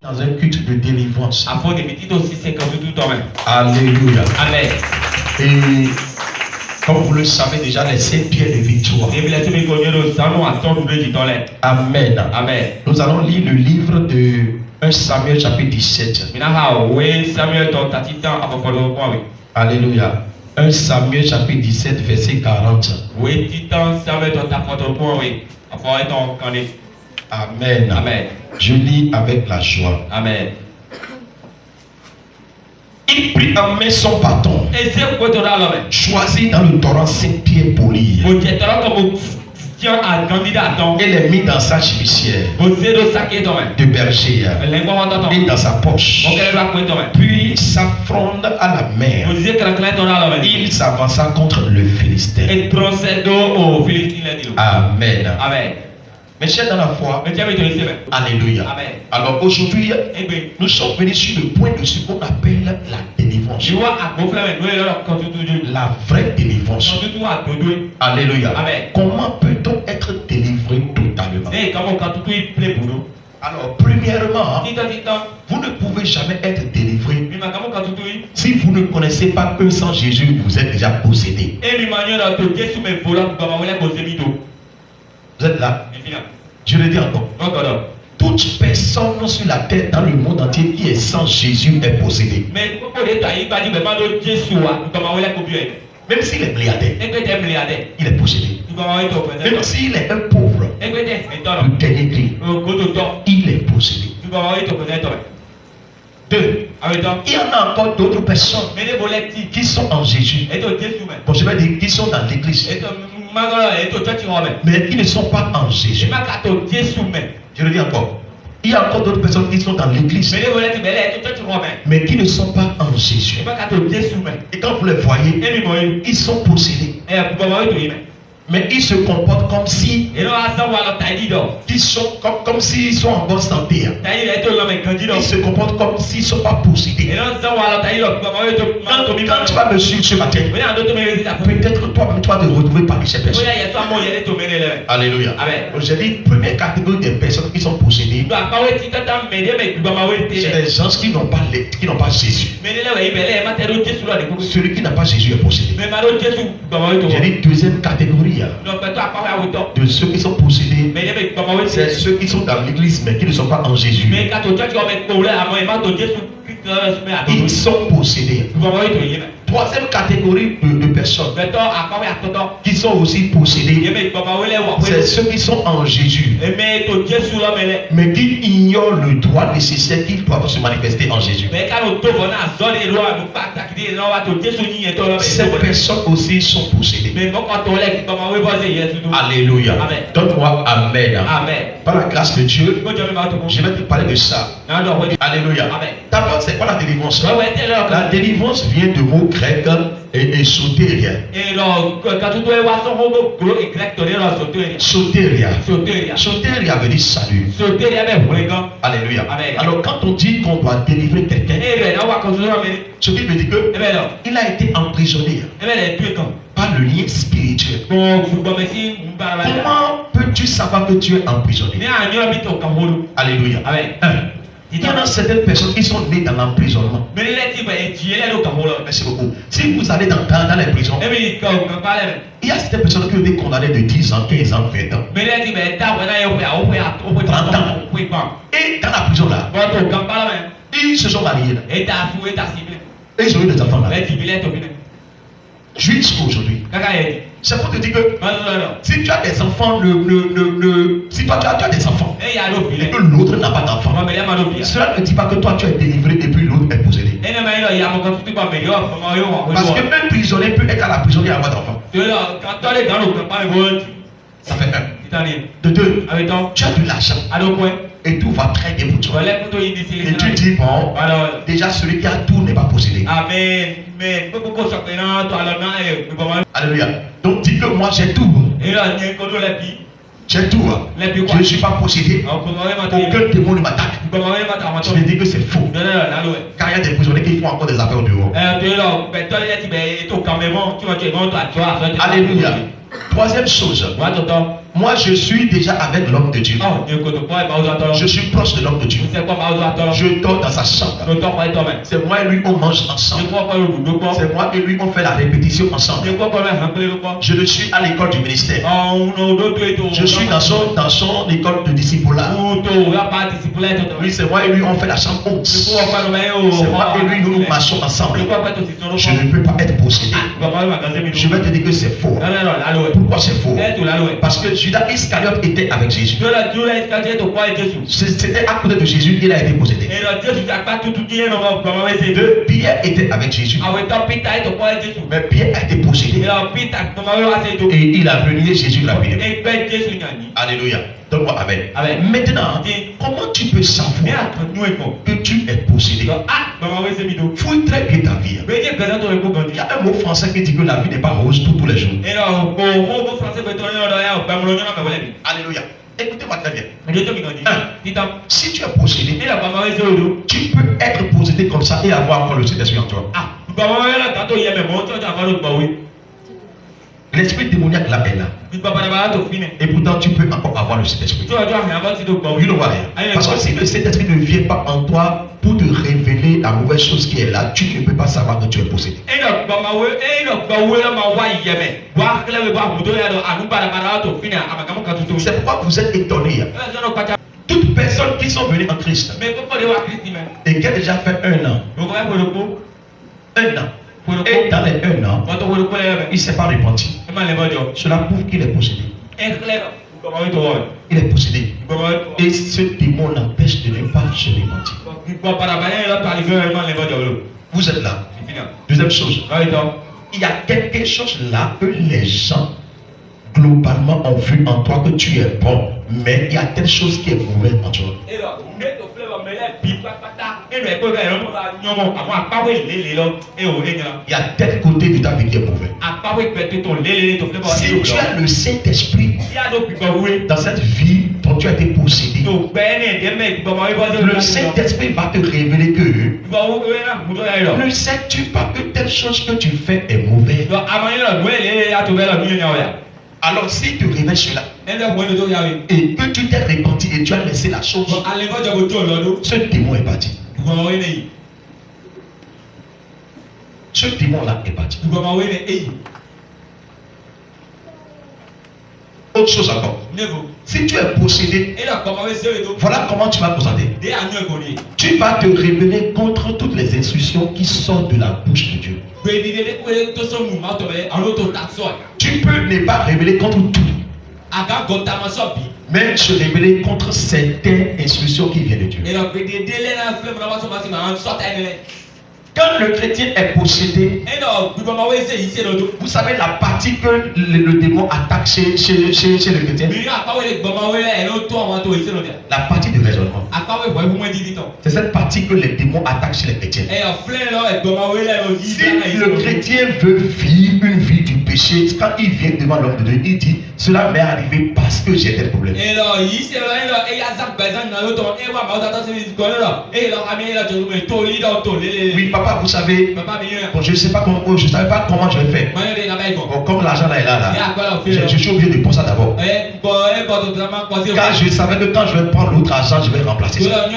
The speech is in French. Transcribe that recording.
Dans un culte de délivrance. Alléluia. Amen. Et comme vous le savez déjà, les 7 pierres de victoire. Amen. Amen. Nous allons lire le livre de 1 Samuel chapitre 17. Alléluia. 1 Samuel chapitre 17 verset 40. Amen. Amen. Je lis avec la joie. Amen. Il prit en main son bâton, choisi dans le torrent 5 pierres polies, et les mit dans sa chibicière de berger et dans sa poche. Puis sa fronde à la mer, il s'avança contre le Philistin. Amen. Amen. Mes chers dans la foi, alléluia. Amen. Alors aujourd'hui, nous sommes venus sur le point de ce qu'on appelle la délivrance. La vraie délivrance. Alléluia. Amen. Comment peut-on être délivré totalement? Alors, premièrement, vous ne pouvez jamais être délivré si vous ne connaissez pas que sans Jésus, vous êtes déjà possédé. Vous êtes là? Je le dis encore. Toute personne sur la terre dans le monde entier qui est sans Jésus est possédée. Même s'il est milliardaire, il est possédé. Même s'il est un pauvre, le dernier cri, il est possédé. Deux, il y en a encore d'autres personnes qui sont en Jésus. Bon, je vais dire qui sont dans l'église, mais qui ne sont pas en Jésus. Je le dis encore. Il y a encore d'autres personnes qui sont dans l'église, mais qui ne sont pas en Jésus. Et quand vous les voyez, ils sont possédés. Mais ils se comportent comme si ils sont comme s'ils sont en bonne santé. Ils se comportent comme s'ils ne sont pas possédés. Quand tu vas me suivre ce matin, peut-être toi-même tu vas te retrouver parmi ces personnes. Alléluia. J'ai dit première catégorie des personnes qui sont possédées, c'est les gens qui n'ont pas Jésus. Celui qui n'a pas Jésus est possédé. J'ai dit deuxième catégorie de ceux qui sont possédés, c'est ceux qui sont dans l'église mais qui ne sont pas en Jésus. Ils sont possédés. Troisième catégorie de personnes qui sont aussi possédés, c'est ceux qui sont en Jésus mais qui ignorent le droit nécessaire qu'ils doivent se manifester en Jésus. Ces personnes aussi sont possédées. Alléluia. Donne-moi Amen. Par la grâce de Dieu, je vais te parler de ça. Alléluia. D'abord, c'est quoi la délivrance? La délivrance vient de mots grecs et sotéria. Sotéria veut dire salut. Alléluia. Alors quand on dit qu'on doit délivrer quelqu'un, ce qui veut dire que il a été emprisonné par le lien spirituel. Comment peux-tu savoir que tu es emprisonné? Alléluia. Il y en a certaines personnes qui sont nées dans l'emprisonnement. Merci beaucoup. Si vous allez dans les prisons, il y a certaines personnes qui ont été condamnées de 10 ans, 15 ans, 20 ans, 30 ans. Et dans la prison là, ils se sont mariés là. Et ils ont eu des enfants là. Jusqu'à aujourd'hui. C'est pour te dire que si tu as des enfants, si toi tu as des enfants et que l'autre n'a pas d'enfant, cela ne dit pas que toi tu es délivré et puis l'autre est possédé. Parce qu'un prisonnier peut être à la prison et avoir d'enfant. Ça fait un. De deux, tu as de l'argent et tout va très bien pour toi. Et tu dis bon, déjà celui qui a tout n'est pas possédé. Alléluia. Donc dis que moi j'ai tout. J'ai tout. Je ne suis pas possédé. Aucun démon ne m'attaque. Je me dis que c'est faux. Car il y a des prisonniers qui font encore des affaires au dehors. Alléluia. Troisième chose, Moi, je suis déjà avec l'homme de Dieu. Je suis proche de l'homme de Dieu. Je dors dans sa chambre. C'est moi et lui, on mange ensemble. C'est moi et lui, on fait la répétition ensemble. Je le suis à l'école du ministère. Je suis dans son école de discipulat. Oui, c'est moi et lui, on fait la chambre haute. C'est moi et lui, nous marchons ensemble. Je ne peux pas être possédé. Je vais te dire que c'est faux. Pourquoi c'est faux? Parce que Judas Iscariote était avec Jésus. C'était à côté de Jésus, il a été possédé. Pierre était avec Jésus. Mais Pierre a été possédé. Et il a renié Jésus rapidement. Alléluia. Donne-moi amen. Maintenant, comment tu peux savoir que tu es possédé? Fouille très bien ta vie. Il y a un mot français qui dit que la vie n'est pas rose tous les jours. Alléluia. Écoutez-moi très bien. Si tu es possédé, tu peux être possédé comme ça et avoir encore le Saint-Esprit en toi. L'esprit démoniaque là est là. Et pourtant tu peux encore avoir le Saint-Esprit. You know why? Parce que si le Saint-Esprit ne vient pas en toi pour te révéler la mauvaise chose qui est là, tu ne peux pas savoir que tu es possédé. C'est pourquoi vous êtes étonnés. Toutes personnes qui sont venues en Christ et qui ont déjà fait un an. Et dans les 1 an, il ne s'est pas repenti. Cela prouve qu'il est possédé. Il est possédé. Et ce démon l'empêche de ne pas se repentir. Vous êtes là. Deuxième chose. Il y a quelque chose là que les gens globalement ont vu en toi que tu es bon. Mais il y a quelque chose qui est mauvais en toi. Il y a tel côté de ta vie qui est mauvais. Si tu as le Saint-Esprit dans cette vie dont tu as été possédé, le Saint-Esprit va te révéler que ne sais-tu pas que telle chose que tu fais est mauvaise. Alors si tu révèles cela et que tu t'es repenti et tu as laissé la chose, ce démon est parti. Ce démon-là est parti. Autre chose encore. Si tu es possédé, voilà comment tu vas procéder. Tu vas te révéler contre toutes les instructions qui sortent de la bouche de Dieu. Tu peux ne pas révéler contre tout, mais se révéler contre certaines instructions qui viennent de Dieu. Quand le chrétien est possédé, vous savez la partie que le démon attaque chez le chrétien, la partie de raisonnement. C'est cette partie que les démons attaquent chez les chrétiens. Si le chrétien veut vivre une vie du péché, quand il vient devant l'homme de Dieu, il dit cela m'est arrivé parce que j'ai des problèmes. Oui, papa, vous savez, bon, je ne sais pas comment, je ne savais pas comment je vais faire. Bon, comme l'argent là est là, je suis obligé de penser ça d'abord. Car je savais que quand je vais prendre l'autre argent, je vais remplacer ça.